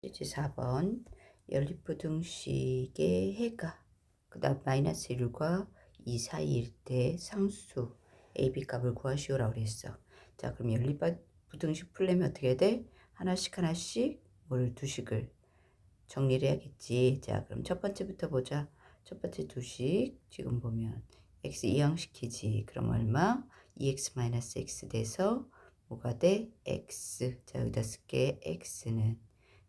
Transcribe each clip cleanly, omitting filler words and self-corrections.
이제 4번 연립부등식의 해가 그 다음 마이너스 1과 2 사이일 때 상수 AB 값을 구하시오라고 그랬어. 자, 그럼 연립부등식 풀려면 어떻게 돼? 하나씩 뭘 두식을 정리를 해야겠지. 자, 그럼 첫 번째부터 보자. 첫 번째 두식 지금 보면 x 이항시키지. 그럼 얼마? 2x-x 돼서 뭐가 돼? x. 자, 여기다 쓸게. x는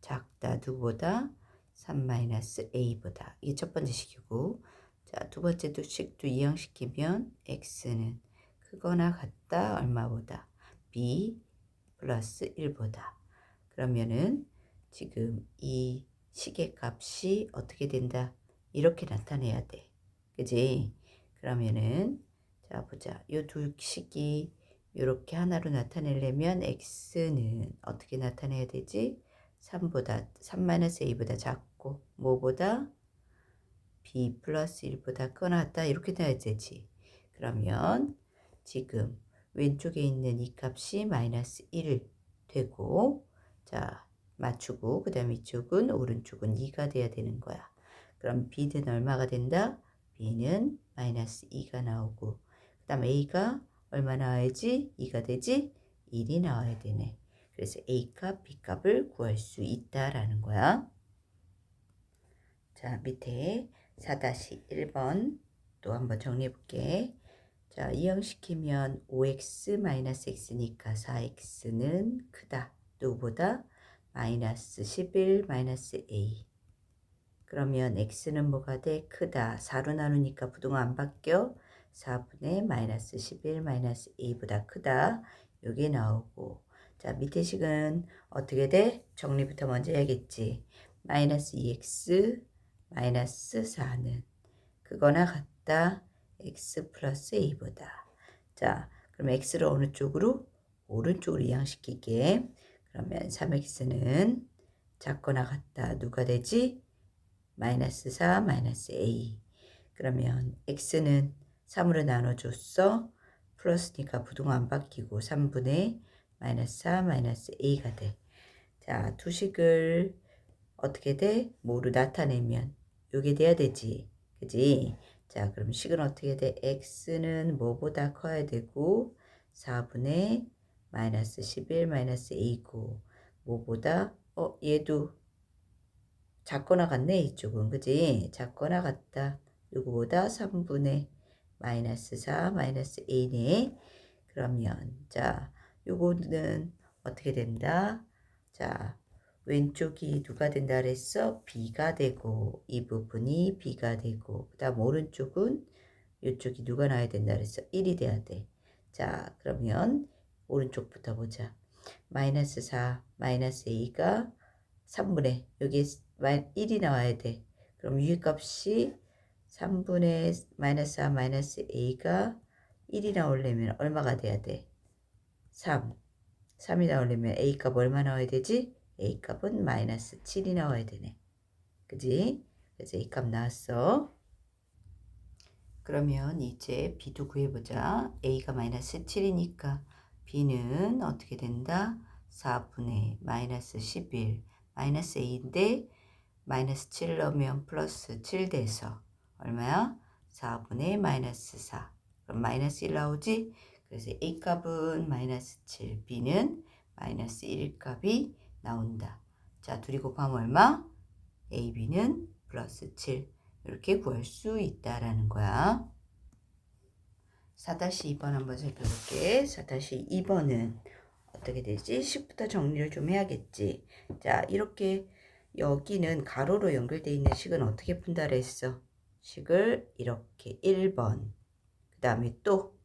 작다. 누구보다? 3-a보다. 이게 첫 번째 식이고. 자, 두 번째 식도 이항시키면 x는 크거나 같다. 얼마보다? b 플러스 1보다. 그러면은 지금 이 식의 값이 어떻게 된다? 이렇게 나타내야 돼. 그지? 그러면은 자 보자. 요 두 식이 이렇게 하나로 나타내려면 x는 어떻게 나타내야 되지? 3-a보다 작고 뭐보다? b 플러스 1보다 크거나 이렇게 돼야 되지. 그러면 지금 왼쪽에 있는 이 값이 마이너스 1 되고 자 맞추고 그 다음에 이쪽은 오른쪽은 2가 돼야 되는 거야. 그럼 b는 얼마가 된다? b는 마이너스 2가 나오고 그 다음 a가 얼마 나와야지? 2가 되지? 1이 나와야 되네. 그래서 a값, b값을 구할 수 있다라는 거야. 자, 밑에 4-1번 또 한번 정리해 볼게. 자, 이항시키면 5x-x니까 4x는 크다. 누구보다? 마이너스 11 마이너스 a. 그러면 x는 뭐가 돼? 크다. 4로 나누니까 부동화 안 바뀌어. 4분의 마이너스 11 마이너스 a보다 크다. 요게 나오고. 자, 밑에 식은 어떻게 돼? 정리부터 먼저 해야겠지. 마이너스 2x 마이너스 4는 그거나 같다. x 플러스 a보다. 자, 그럼 x를 어느 쪽으로? 오른쪽으로 이항시키게. 그러면 3x는 작거나 같다. 누가 되지? 마이너스 4 마이너스 a. 그러면 x는 3으로 나눠줬어. 플러스니까 부동화 안 바뀌고 3분의 마이너스 4 마이너스 a가 돼. 자, 두식을 어떻게 돼? 뭐로 나타내면 요게 돼야 되지. 그지? 자, 그럼 식은 어떻게 돼? x는 뭐보다 커야 되고 4분의 마이너스 11 마이너스 a고 뭐보다 얘도 작거나 같네. 이쪽은 그지? 작거나 같다. 누구보다 3분의 마이너스 4 마이너스 a네. 그러면 자 요거는 어떻게 된다? 자 왼쪽이 누가 된다 그랬어? b가 되고 이 부분이 b가 되고 그 다음 오른쪽은 이쪽이 누가 나야 된다 그랬어? 1이 돼야 돼. 자 그러면 오른쪽부터 보자. 마이너스 4 마이너스 a가 3분의 여기 1이 나와야 돼. 그럼 유의값이 3분의 마이너스 4 마이너스 a가 1이 나오려면 얼마가 돼야 돼? 3. 3이 나오려면 a값 얼마 나와야 되지? a값은 마이너스 7이 나와야 되네. 그지? 그래서 a값 나왔어. 그러면 이제 b도 구해보자. a가 마이너스 7이니까 b는 어떻게 된다? 4분의 마이너스 11 마이너스 a인데 마이너스 7 넣으면 플러스 7 돼서 얼마야? 4분의 마이너스 4. 그럼 마이너스 1 나오지? 그래서 a값은 마이너스 7, b는 마이너스 1 값이 나온다. 자, 둘이 곱하면 얼마? a, b는 플러스 7. 이렇게 구할 수 있다라는 거야. 4-2번 한번 살펴볼게. 4-2번은 어떻게 되지? 식부터 정리를 좀 해야겠지. 자, 이렇게 여기는 가로로 연결되어 있는 식은 어떻게 푼다 그랬어? 식을 이렇게 1번, 그 다음에 또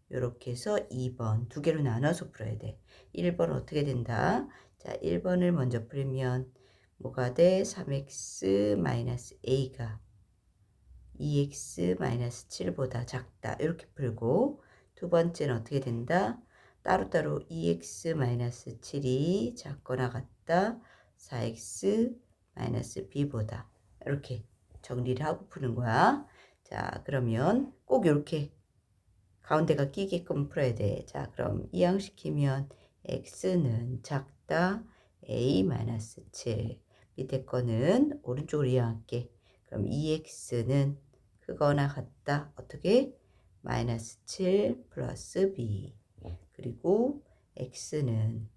이렇게 해서 2번 두 개로 나눠서 풀어야 돼. 1번 어떻게 된다? 자, 1번을 먼저 풀면 뭐가 돼? 3x-a가 2x-7보다 작다. 이렇게 풀고 두 번째는 어떻게 된다? 따로따로 2x-7이 작거나 같다. 4x-b보다 이렇게 정리를 하고 푸는 거야. 자, 그러면 꼭 이렇게 가운데가 끼게끔 풀어야 돼. 자, 그럼 이항시키면 x는 작다. a-7 밑에 거는 오른쪽으로 이항할게. 그럼 2x는 크거나 같다. 어떻게? 마이너스 7 플러스 b. 그리고 x는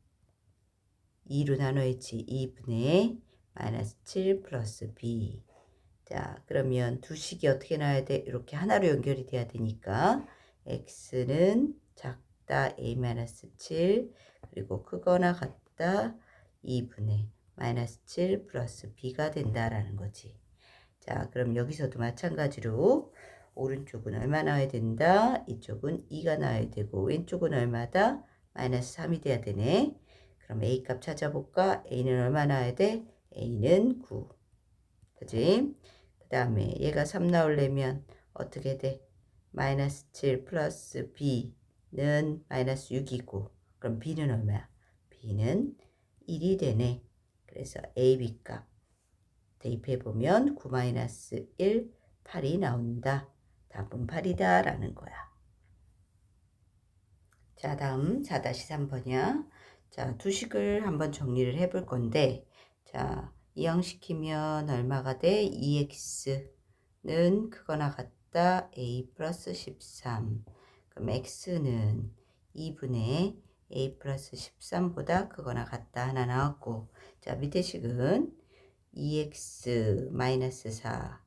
2로 나눠야지. 2분의 마이너스 7 플러스 b. 자, 그러면 두 식이 어떻게 나와야 돼? 이렇게 하나로 연결이 돼야 되니까 x는 작다 a-7 그리고 크거나 같다 2분의 마이너스 7 플러스 b가 된다라는 거지. 자, 그럼 여기서도 마찬가지로 오른쪽은 얼마 나와야 된다? 이쪽은 2가 나와야 되고 왼쪽은 얼마다? 마이너스 3이 돼야 되네. 그럼 a 값 찾아볼까? a는 얼마 나와야 돼? a는 9. 그지? 그 다음에 얘가 3 나오려면 어떻게 돼? 마이너스 7 플러스 b는 마이너스 6이고 그럼 b는 얼마야? b는 1이 되네. 그래서 a, b 값 대입해보면 9 마이너스 1, 8이 나온다. 답은 8이다 라는 거야. 자, 다음 4-3번이야. 자, 두 식을 한번 정리를 해볼 건데 자, 이항시키면 얼마가 돼? 2x는 크거나 같다 a 플러스 13. 그럼 x는 2분의 a 플러스 13보다 크거나 같다 하나 나왔고 자, 밑에 식은 2x 마이너스 4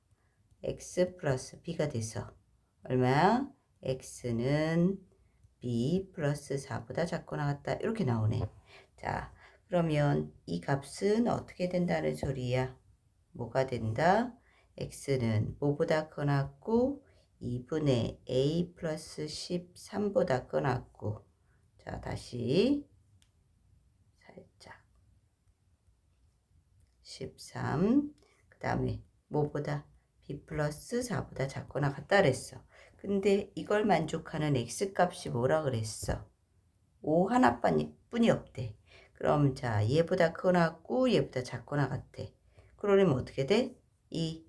x 플러스 b가 돼서 얼마야? x는 b 플러스 4보다 작거나 같다 이렇게 나오네. 자, 그러면 이 값은 어떻게 된다는 소리야? 뭐가 된다? x는 뭐보다 크거나 같고 2분의 a 플러스 13보다 크거나 같고 자, 다시 살짝 13 그 다음에 뭐보다 b 플러스 4보다 작거나 같다 그랬어. 근데 이걸 만족하는 x값이 뭐라 그랬어? 5 하나뿐이 없대. 그럼 자 얘보다 크거나 같고 얘보다 작거나 같아. 그러려면 어떻게 돼? 이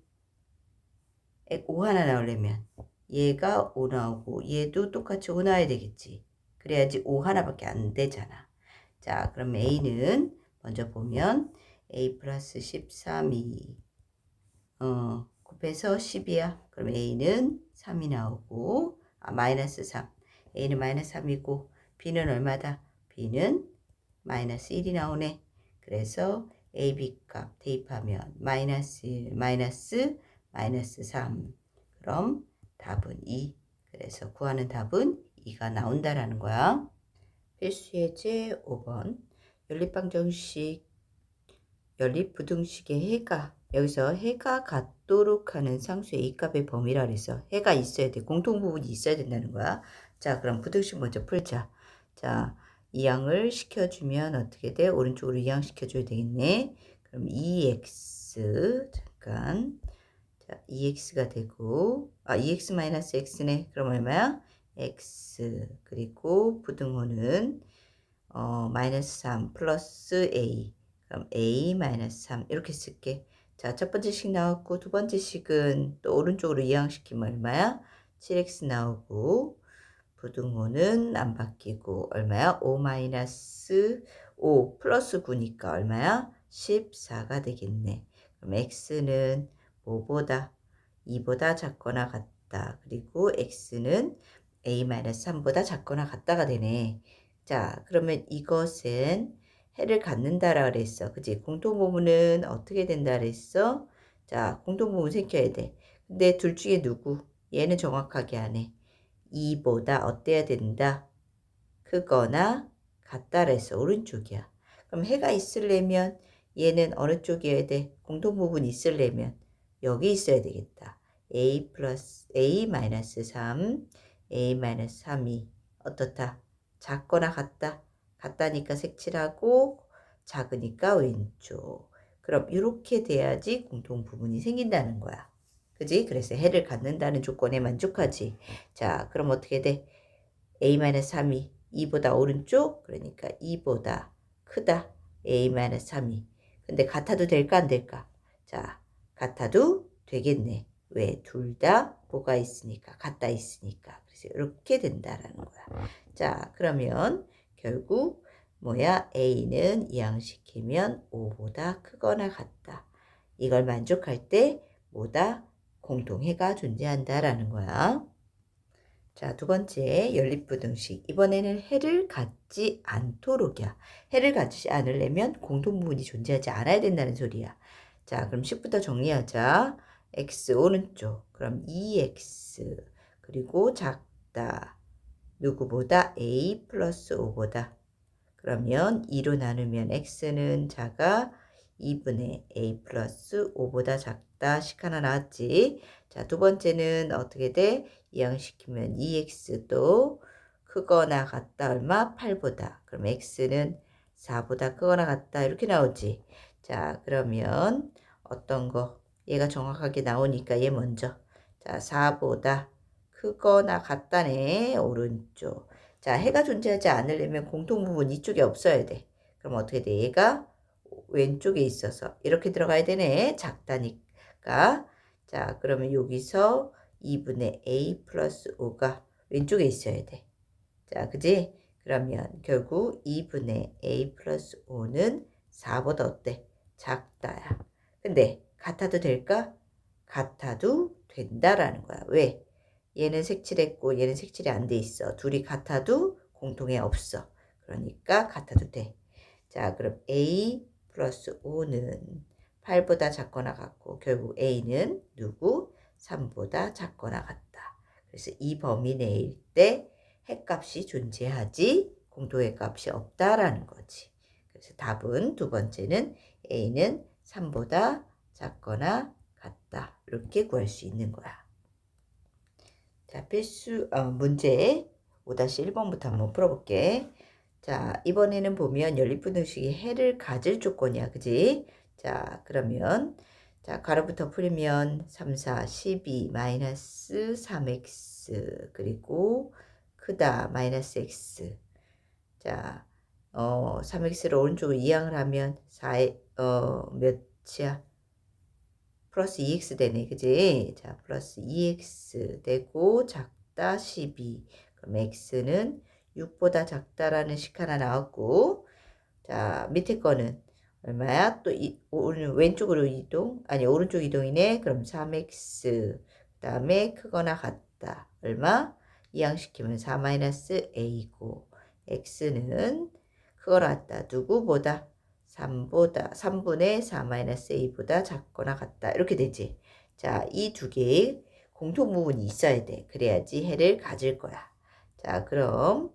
5 하나 나오려면 얘가 5 나오고 얘도 똑같이 5 나와야 되겠지. 그래야지 5 하나밖에 안 되잖아. 자, 그럼 a는 먼저 보면 a 플러스 13이 곱해서 10이야. 그럼 a는 3이 나오고 마이너스 3. a는 마이너스 3이고 b는 얼마다? b는 마이너스 1이 나오네. 그래서 a, b 값 대입하면 마이너스 1, 마이너스 3. 그럼 답은 2. 그래서 구하는 답은 2가 나온다라는 거야. 필수 예제 5번. 연립방정식 연립부등식의 해가 여기서 해가 같도록 하는 상수의 A값의 범위라 그래서 해가 있어야 돼. 공통부분이 있어야 된다는 거야. 자, 그럼 부등식 먼저 풀자. 자, 이항을 시켜주면 어떻게 돼? 오른쪽으로 이항시켜줘야 되겠네. 그럼 2x 잠깐 자 2x가 되고 2x 마이너스 x네. 그럼 얼마야? x 그리고 부등호는 마이너스 3 플러스 a 그럼 a 마이너스 3 이렇게 쓸게. 자, 첫 번째 식 나왔고 두 번째 식은 또 오른쪽으로 이항시키면 얼마야? 7x 나오고 부등호는 안 바뀌고 얼마야? 5 마이너스 5 플러스 9니까 얼마야? 14가 되겠네. 그럼 x는 뭐보다? 2보다 작거나 같다. 그리고 x는 a-3보다 작거나 같다가 되네. 자, 그러면 이것은 해를 갖는다라 그랬어. 그치? 공통부분은 어떻게 된다 그랬어? 자, 공통부분 생겨야 돼. 근데 둘 중에 누구? 얘는 정확하게 안 해. 2보다 어때야 된다? 크거나 같다 그랬어. 오른쪽이야. 그럼 해가 있으려면 얘는 어느 쪽이어야 돼? 공통부분이 있으려면 여기 있어야 되겠다. a 플러스 a 마이너스 3 a 마이너스 3이 어떻다? 작거나 같다? 같다니까 색칠하고 작으니까 왼쪽. 그럼 이렇게 돼야지 공통부분이 생긴다는 거야. 그지? 그래서 해를 갖는다는 조건에 만족하지. 자, 그럼 어떻게 돼? a-3이 2보다 오른쪽 그러니까 2보다 크다. a-3이. 근데 같아도 될까 안 될까? 자, 같아도 되겠네. 왜? 둘 다 뭐가 있으니까 같다 있으니까. 그래서 이렇게 된다라는 거야. 자, 그러면 결국 뭐야? a는 이항시키면 5보다 크거나 같다. 이걸 만족할 때 뭐다? 공통해가 존재한다라는 거야. 자, 두 번째 연립부등식. 이번에는 해를 갖지 않도록이야. 해를 갖지 않으려면 공통부분이 존재하지 않아야 된다는 소리야. 자, 그럼 10부터 정리하자. x 오른쪽. 그럼 2x. 그리고 작다. 누구보다? a 플러스 5보다. 그러면 2로 나누면 x는 작아 2분의 a 플러스 5보다 작다. 식 하나 나왔지. 자, 두 번째는 어떻게 돼? 이항시키면 2x도 크거나 같다. 얼마? 8보다. 그럼 x는 4보다 크거나 같다. 이렇게 나오지. 자, 그러면 어떤 거? 얘가 정확하게 나오니까 얘 먼저. 자, 4보다 크거나 같다네. 오른쪽. 자, 해가 존재하지 않으려면 공통부분 이쪽에 없어야 돼. 그럼 어떻게 돼? 얘가 왼쪽에 있어서 이렇게 들어가야 되네. 작다니까. 자, 그러면 여기서 2분의 a 플러스 5가 왼쪽에 있어야 돼. 자, 그지? 그러면 결국 2분의 a 플러스 5는 4보다 어때? 작다야. 근데 같아도 될까? 같아도 된다라는 거야. 왜? 얘는 색칠했고 얘는 색칠이 안 돼 있어. 둘이 같아도 공통에 없어. 그러니까 같아도 돼. 자, 그럼 a 플러스 5는 8보다 작거나 같고 결국 a는 누구? 3보다 작거나 같다. 그래서 이 범위 내일 때 핵값이 존재하지 공통의 값이 없다라는 거지. 그래서 답은 두 번째는 a는 3보다 작거나 같다. 이렇게 구할 수 있는 거야. 자, 필수 문제 5-1번부터 한번 풀어볼게. 자, 이번에는 보면 연립분등식이 해를 가질 조건이야. 그지? 자, 그러면 자, 가로부터 풀면 3, 4, 12, 마이너스 3x 그리고 크다 마이너스 x. 자, 3x를 오른쪽으로 이항을 하면 4에 몇이야? 플러스 2x 되네. 그지? 자, 플러스 2x 되고 작다 12. 그럼 x는 6보다 작다라는 식 하나 나왔고, 자, 밑에 거는 얼마야? 또 왼쪽으로 이동? 아니, 오른쪽 이동이네. 그럼 3x. 그 다음에 크거나 같다. 얼마? 이항시키면 4-a고, x는 크거나 같다. 누구보다? 3분의 4-a보다 작거나 같다. 이렇게 되지. 자, 이 두 개의 공통부분이 있어야 돼. 그래야지 해를 가질 거야. 자, 그럼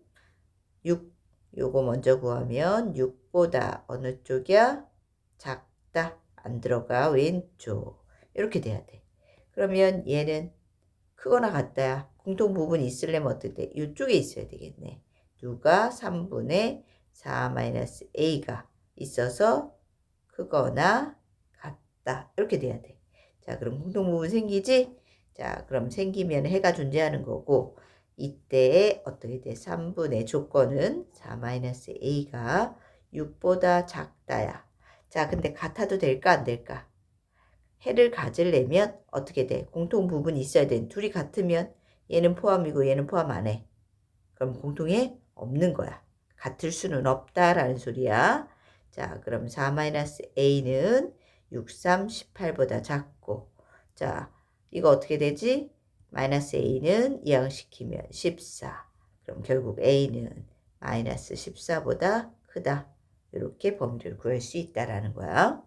6, 요거 먼저 구하면 6보다 어느 쪽이야? 작다. 안 들어가. 왼쪽. 이렇게 돼야 돼. 그러면 얘는 크거나 같다야. 공통부분이 있으려면 어떻게 돼? 이쪽에 있어야 되겠네. 누가 3분의 4-a가 있어서 크거나 같다. 이렇게 돼야 돼. 자, 그럼 공통부분 생기지? 자, 그럼 생기면 해가 존재하는 거고, 이때 어떻게 돼? 3분의 조건은 4-a가 6보다 작다야. 자, 근데 같아도 될까 안 될까? 해를 가지려면 어떻게 돼? 공통부분이 있어야 돼. 둘이 같으면 얘는 포함이고 얘는 포함 안 해. 그럼 공통에 없는 거야. 같을 수는 없다라는 소리야. 자, 그럼 4-a는 6, 3, 18보다 작고, 자, 이거 어떻게 되지? 마이너스 a는 이항시키면 14. 그럼 결국 a는 마이너스 14보다 크다. 이렇게 범위를 구할 수 있다라는 거야.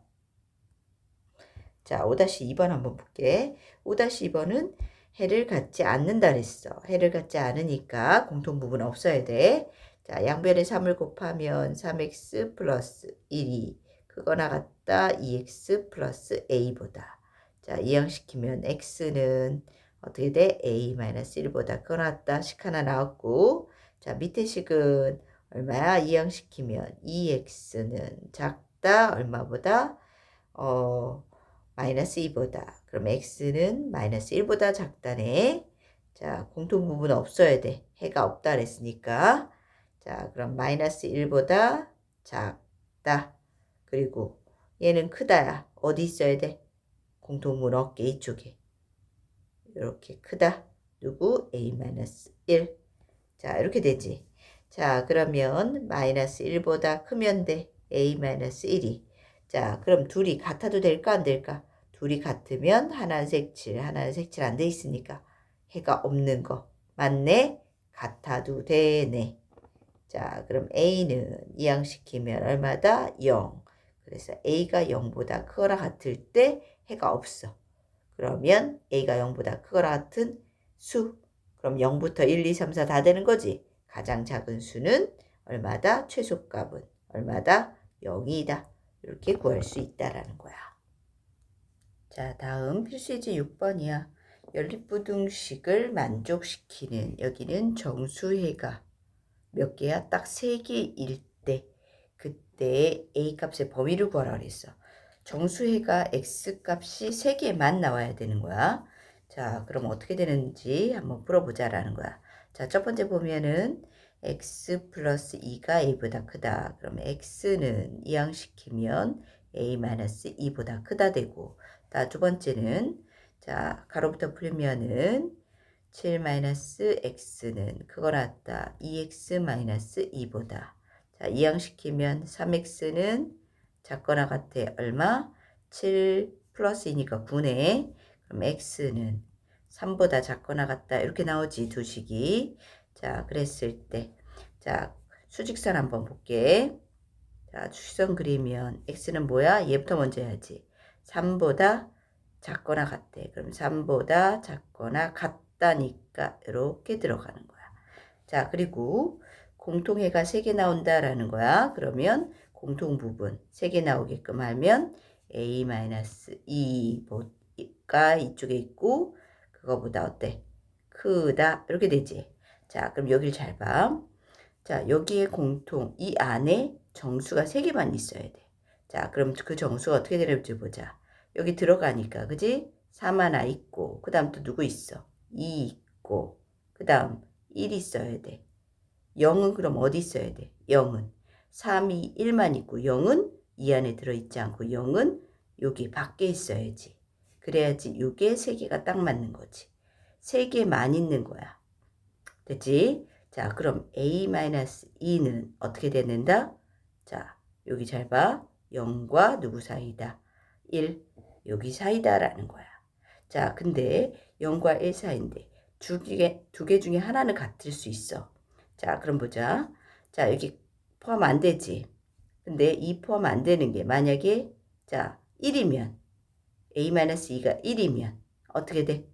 자, 5-2번 한번 볼게. 5-2번은 해를 갖지 않는다 그랬어. 해를 갖지 않으니까 공통부분 없어야 돼. 자, 양변에 3을 곱하면 3x 플러스 1이 크거나 같다 2x 플러스 a보다. 자, 이항시키면 x는 어떻게 돼? a-1보다 크거나 같다 식 하나 나왔고, 자, 밑에 식은 얼마야? 이항시키면 2x는 작다 얼마보다? 마이너스 2보다. 그럼 x는 마이너스 1보다 작다네. 자, 공통부분 없어야 돼. 해가 없다 그랬으니까. 자, 그럼 마이너스 1보다 작다. 그리고 얘는 크다야. 어디 있어야 돼? 공통부분 어깨 이쪽에. 이렇게 크다. 누구? a-1. 자, 이렇게 되지. 자, 그러면 마이너스 1보다 크면 돼. a 마이너스 1이. 자, 그럼 둘이 같아도 될까 안 될까? 둘이 같으면 하나는 색칠, 하나는 색칠 안 돼 있으니까 해가 없는 거. 맞네? 같아도 되네. 자, 그럼 a는 이항시키면 얼마다? 0. 그래서 a가 0보다 크거나 같을 때 해가 없어. 그러면 a가 0보다 크거나 같은 수. 그럼 0부터 1, 2, 3, 4 다 되는 거지. 가장 작은 수는 얼마다? 최소값은 얼마다? 0이다. 이렇게 구할 수 있다라는 거야. 자, 다음 필수예제 6번이야. 연립부등식을 만족시키는, 여기는 정수해가 몇 개야? 딱 3개일 때, 그때 a 값의 범위를 구하라 그랬어. 정수해가 x 값이 3개만 나와야 되는 거야. 자, 그럼 어떻게 되는지 한번 풀어보자라는 거야. 자, 첫 번째 보면은 x 플러스 2가 a보다 크다. 그럼 x는 이항시키면 a 마이너스 2보다 크다 되고, 두 번째는 자, 가로부터 풀면은 7-x는 그거 같다. 2x 마이너스 2보다. 자, 이항시키면 3x는 작거나 같아. 얼마? 7 플러스 2니까 9네. 그럼 x는 3보다 작거나 같다. 이렇게 나오지, 두 식이. 자, 그랬을 때. 자, 수직선 한번 볼게. 자, 수직선 그리면 x는 뭐야? 얘부터 먼저 해야지. 3보다 작거나 같대. 그럼 3보다 작거나 같다니까 이렇게 들어가는 거야. 자, 그리고 공통해가 3개 나온다라는 거야. 그러면 공통 부분 3개 나오게끔 하면 a-2가 이쪽에 있고 그거보다 어때? 크다. 이렇게 되지. 자, 그럼 여기를 잘 봐. 자, 여기에 공통, 이 안에 정수가 3개만 있어야 돼. 자, 그럼 그 정수가 어떻게 되는지 보자. 여기 들어가니까, 그지? 3 하나 있고, 그 다음 또 누구 있어? 2 있고, 그 다음 1 있어야 돼. 0은 그럼 어디 있어야 돼? 0은 3, 2, 1만 있고 0은 이 안에 들어있지 않고 0은 여기 밖에 있어야지. 그래야지 이게 3개가 딱 맞는 거지. 3개만 있는 거야. 됐지? 자, 그럼 a-2는 어떻게 되는다? 자, 여기 잘 봐. 0과 누구 사이다? 1. 여기 사이다라는 거야. 자, 근데 0과 1 사이인데 두 개 중에 하나는 같을 수 있어. 자, 그럼 보자. 자, 여기 포함 안 되지. 근데 이 포함 안 되는 게 만약에 자, 1이면 a-2가 1이면 어떻게 돼?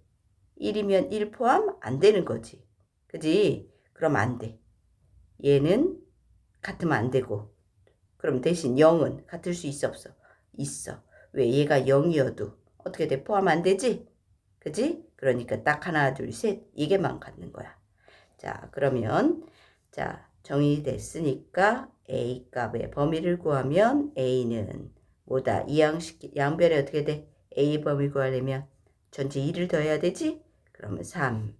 1이면 1 포함 안 되는 거지. 그지? 그럼 안 돼. 얘는 같으면 안 되고. 그럼 대신 0은 같을 수 있어 없어? 있어. 왜? 얘가 0이어도 어떻게 돼? 포함 안 되지? 그지? 그러니까 딱 하나, 둘, 셋 이게만 갖는 거야. 자, 그러면 자, 정의됐으니까 a 값의 범위를 구하면 a는 뭐다? 양변에 어떻게 돼? a 범위 구하려면 전체 2를 더해야 되지? 그러면 3,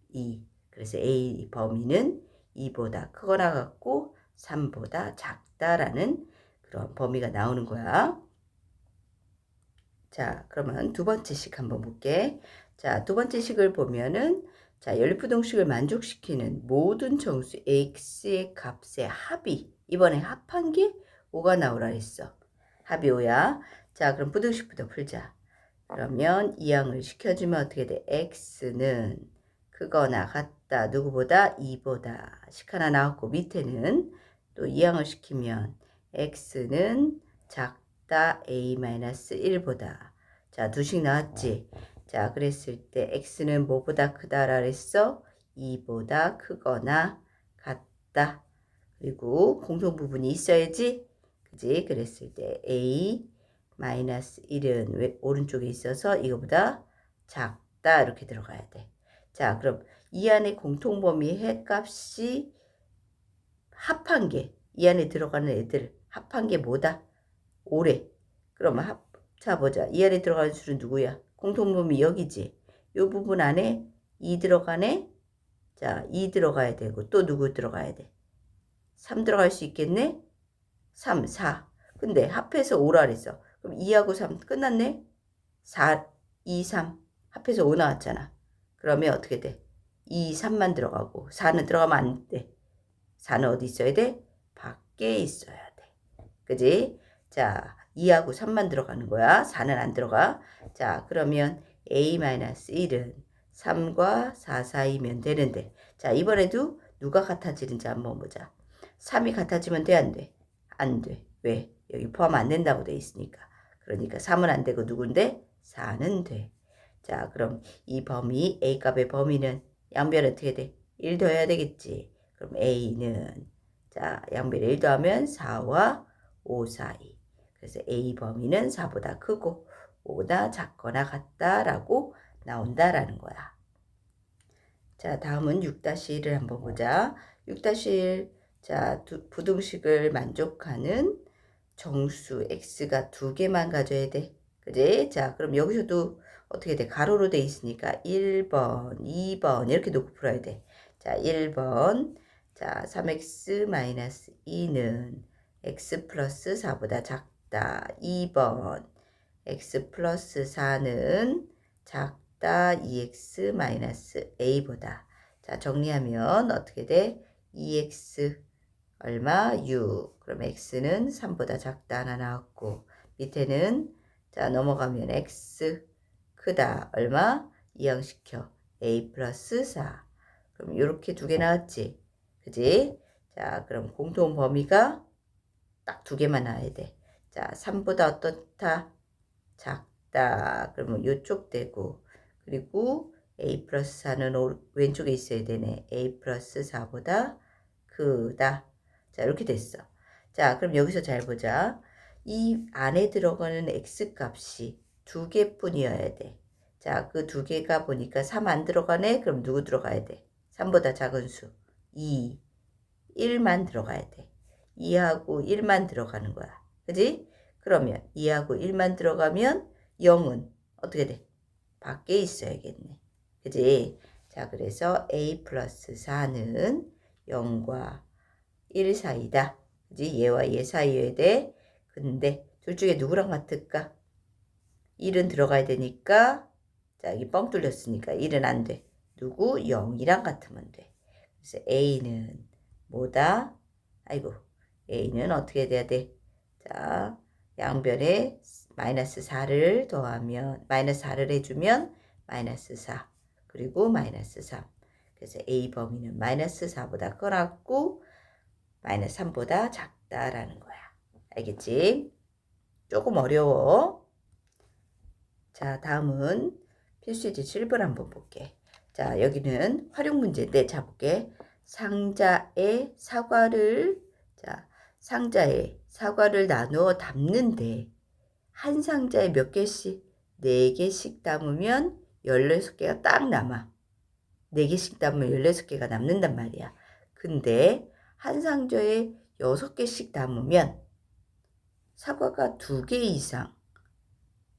2. 그래서 a 범위는 2보다 크거나 같고 3보다 작다라는 그런 범위가 나오는 거야. 자, 그러면 두 번째 식 한번 볼게. 자, 두 번째 식을 보면은 자, 연립부등식을 만족시키는 모든 정수 x의 값의 합이 이번에 합한 게 5가 나오라 했어. 합이 5야. 자, 그럼 부등식부터 풀자. 그러면 이항을 시켜주면 어떻게 돼? x는 크거나 같다. 누구보다? 2보다. 식 하나 나왔고 밑에는 또 이항을 시키면 x는 작다. a-1보다. 자, 두 식 나왔지? 자, 그랬을 때 x는 뭐보다 크다라 그랬어? 2보다 크거나 같다. 그리고 공통 부분이 있어야지. 그지? 그랬을 때 a-1은 왜 오른쪽에 있어서 이거보다 작다. 이렇게 들어가야 돼. 자, 그럼 이 안에 공통 범위 해값이 합한 게, 이 안에 들어가는 애들 합한 게 뭐다? 5래. 그럼 자, 보자. 이 안에 들어가는 수는 누구야? 공통범위 여기지. 이 부분 안에 2 들어가네. 자, 2 들어가야 되고 또 누구 들어가야 돼? 3 들어갈 수 있겠네? 3, 4. 근데 합해서 5라 그랬어. 그럼 2하고 3 끝났네? 4, 2, 3. 합해서 5 나왔잖아. 그러면 어떻게 돼? 2, 3만 들어가고 4는 들어가면 안 돼. 4는 어디 있어야 돼? 밖에 있어야 돼. 그지? 자, 2하고 3만 들어가는 거야. 4는 안 들어가. 자, 그러면 A-1은 3과 4 사이면 되는데, 자, 이번에도 누가 같아지는지 한번 보자. 3이 같아지면 돼, 안 돼? 안 돼. 왜? 여기 포함 안 된다고 돼 있으니까. 그러니까 3은 안 되고 누군데? 4는 돼. 자, 그럼 이 범위, A 값의 범위는 양변 어떻게 돼? 1 더해야 되겠지. 그럼 A는, 자, 양변 1 더하면 4와 5 사이. 그래서 A 범위는 4보다 크고 5보다 작거나 같다라고 나온다라는 거야. 자, 다음은 6-1을 한번 보자. 6-1, 자, 부등식을 만족하는 정수 x가 2개만 가져야 돼. 그지? 자, 그럼 여기서도 어떻게 돼? 가로로 돼 있으니까 1번, 2번 이렇게 놓고 풀어야 돼. 자, 1번. 자, 3x-2는 x 플러스 4보다 작다. 2번. x 플러스 4는 작다. 2x-a보다. 자, 정리하면 어떻게 돼? 2x 얼마? 6. 그럼 x는 3보다 작다 하나 나왔고, 밑에는 자 넘어가면 x 크다 얼마? 이항시켜 a 플러스 4. 그럼 이렇게 2개 나왔지, 그지? 자, 그럼 공통 범위가 딱 2개만 나와야 돼. 자, 3보다 어떻다? 작다. 그러면 이쪽 되고, 그리고 a 플러스 4는 왼쪽에 있어야 되네. a 플러스 4보다 크다. 자, 이렇게 됐어. 자, 그럼 여기서 잘 보자. 이 안에 들어가는 x 값이 2개뿐이어야 돼. 자, 그 2개가 보니까 3 안 들어가네? 그럼 누구 들어가야 돼? 3보다 작은 수. 2. 1만 들어가야 돼. 2하고 1만 들어가는 거야. 그지? 그러면 2하고 1만 들어가면 0은 어떻게 돼? 밖에 있어야겠네. 그지? 자, 그래서 a 플러스 4는 0과 1 사이다. 그지? 얘와 얘 사이여야 돼. 근데 둘 중에 누구랑 같을까? 1은 들어가야 되니까, 자, 여기 뻥 뚫렸으니까 1은 안 돼. 누구? 0이랑 같으면 돼. 그래서 A는 뭐다? 아이고, A는 어떻게 돼야 돼? 자, 양변에 마이너스 4를 더하면, 마이너스 4를 해주면 마이너스 4. 그리고 마이너스 3. 그래서 A 범위는 마이너스 4보다 커놨고, 마이너스 3보다 작다라는 거야. 알겠지? 조금 어려워. 자, 다음은 필수지 7번 한번 볼게. 자, 여기는 활용 문제인데, 자, 볼게. 상자에 사과를, 자, 상자에 사과를 나누어 담는데, 한 상자에 몇 개씩? 4개씩 담으면 16개가 딱 남아. 4개씩 담으면 16개가 남는단 말이야. 근데 한 상자에 6개씩 담으면 사과가 2개 이상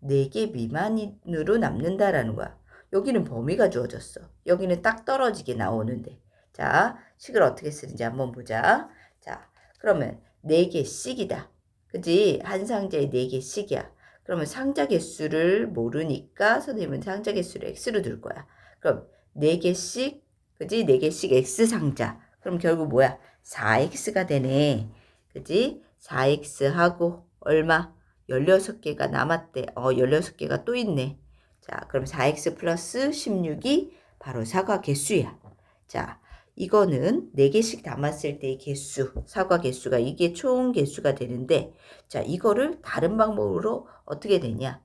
4개 미만으로 남는다라는 거야. 여기는 범위가 주어졌어. 여기는 딱 떨어지게 나오는데. 자, 식을 어떻게 쓰는지 한번 보자. 자, 그러면 4개씩이다. 그지? 한 상자에 4개씩이야. 그러면 상자 개수를 모르니까 선생님은 상자 개수를 x로 둘 거야. 그럼 4개씩, 그지? 4개씩 x 상자. 그럼 결국 뭐야? 4x가 되네. 그지? 4x하고 얼마? 16개가 남았대. 16개가 또 있네. 자, 그럼 4x 플러스 16이 바로 사과 개수야. 자, 이거는 4개씩 담았을 때의 개수, 사과 개수가 이게 총 개수가 되는데, 자, 이거를 다른 방법으로 어떻게 되냐?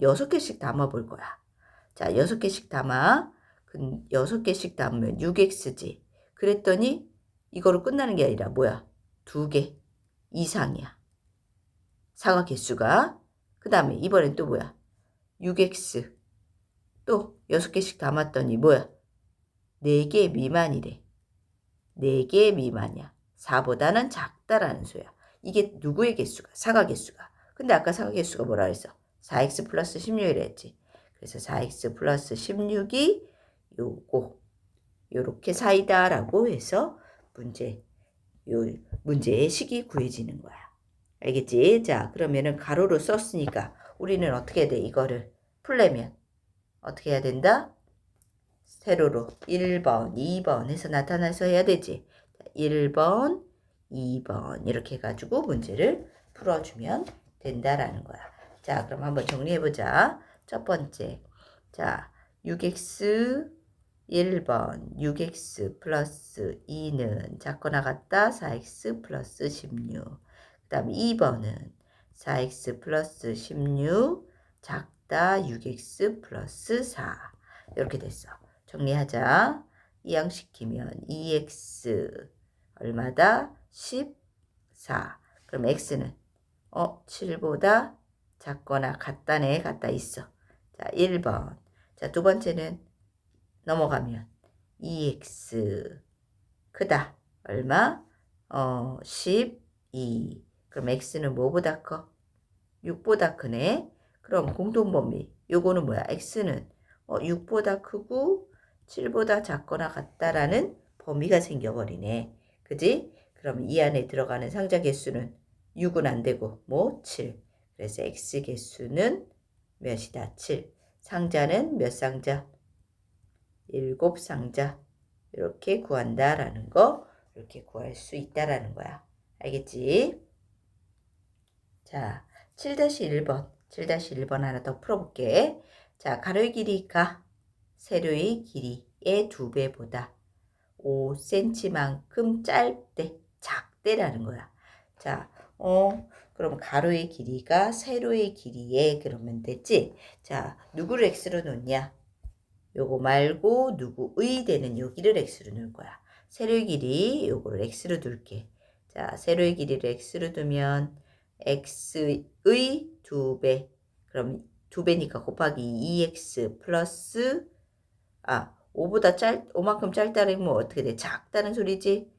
6개씩 담아 볼 거야. 자, 6개씩 담아. 6개씩 담으면 6x지. 그랬더니 이거로 끝나는 게 아니라 뭐야? 2개 이상이야. 사과 개수가. 그 다음에 이번엔 또 뭐야? 6x. 또 6개씩 담았더니 뭐야? 4개 미만이래. 4개 미만이야. 4보다는 작다라는 소야. 이게 누구의 개수가? 사과 개수가. 근데 아까 사과 개수가 뭐라 그랬어? 4x 플러스 16이라 했지. 그래서 4x 플러스 16이 요렇게 사이다라고 해서 문제의 식이 구해지는 거야. 알겠지? 자, 그러면은 가로로 썼으니까 우리는 어떻게 돼? 이거를 풀려면 어떻게 해야 된다? 세로로 1번, 2번 해서 나타나서 해야 되지. 1번, 2번 이렇게 해가지고 문제를 풀어주면 된다라는 거야. 자, 그럼 한번 정리해보자. 첫 번째, 자, 6x 1번 6x 플러스 2는 작거나 같다 4x 플러스 16. 그 다음에 2번은 4x 플러스 16 작다 6x 플러스 4. 이렇게 됐어. 정리하자. 이항시키면 2x 얼마다? 14. 그럼 x는 7보다 작거나 같다네. 같다 있어. 자, 1번. 자, 두 번째는 넘어가면 2x 크다. 얼마? 12. 그럼 x는 뭐보다 커? 6보다 크네. 그럼 공통범위. 요거는 뭐야? x는 6보다 크고 7보다 작거나 같다라는 범위가 생겨버리네. 그지? 그럼 이 안에 들어가는 상자 개수는 6은 안 되고 7. 그래서 x 개수는 몇이다? 7. 상자는 몇 상자? 7상자. 이렇게 구한다라는 거, 이렇게 구할 수 있다라는 거야. 알겠지? 자, 7-1번. 7-1번 하나 더 풀어볼게. 자, 가로의 길이가 세로의 길이의 2배보다 5cm만큼 짧대, 작대라는 거야. 자, 그럼 가로의 길이가 세로의 길이에 그러면 됐지? 자, 누구를 x로 놓냐? 요거 말고 누구의 되는 여기를 x로 넣을 거야. 세로의 길이 요거를 x로 둘게. 자, 세로의 길이를 x로 두면 x의 2배. 그럼 2배니까 곱하기 2x 플러스 5만큼 짧다는 뭐 어떻게 돼? 작다는 소리지?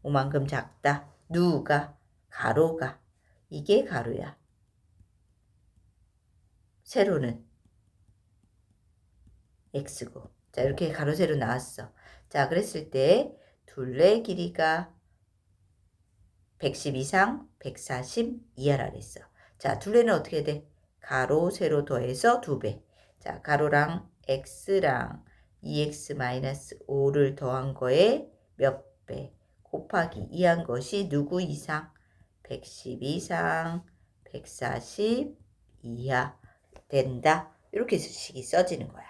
5만큼 작다. 누가? 가로가. 이게 가로야. 세로는 x고. 자, 이렇게 가로 세로 나왔어. 자, 그랬을 때 둘레 길이가 110 이상 140 이하라 그랬어. 자, 둘레는 어떻게 돼? 가로 세로 더해서 2배. 자, 가로랑 x랑 2x-5를 더한 거에 몇 배? 곱하기 2한 것이 누구 이상? 110 이상 140 이하 된다. 이렇게 식이 써지는 거야.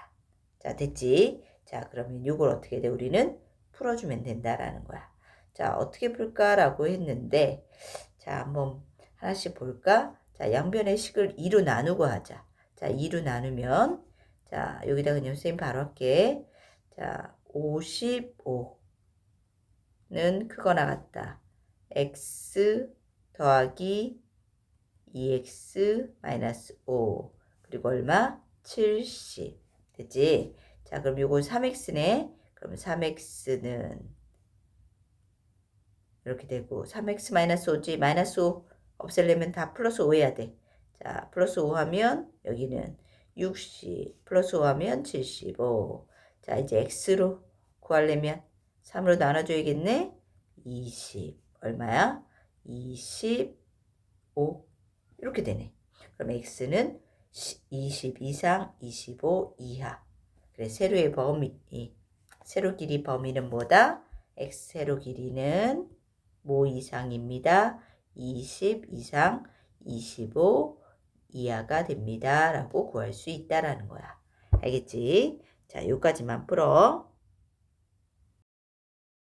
자, 됐지? 자, 그러면 이걸 어떻게 돼? 우리는 풀어주면 된다라는 거야. 자, 어떻게 풀까라고 했는데, 자, 한번 하나씩 볼까? 자, 양변의 식을 2로 나누고 하자. 자, 2로 나누면, 자, 여기다 그냥 선생님 바로 할게. 자, 55는 크거나 같다. x 더하기 2x-5 그리고 얼마? 70. 됐지? 자, 그럼 요건 3x네. 그럼 3x는 이렇게 되고 3x-5지. 마이너스 5 없애려면 다 플러스 5 해야 돼. 자, 플러스 5 하면 여기는 60 플러스 5 하면 75. 자, 이제 x로 구하려면 3으로 나눠줘야겠네. 20 얼마야? 25 이렇게 되네. 그럼 x는 20 이상 25 이하. 그래, 세로의 범위, 세로 길이 범위는 뭐다? x 세로 길이는 뭐 이상입니다. 20 이상 25 이하가 됩니다. 라고 구할 수 있다라는 거야. 알겠지? 자, 여기까지만 풀어.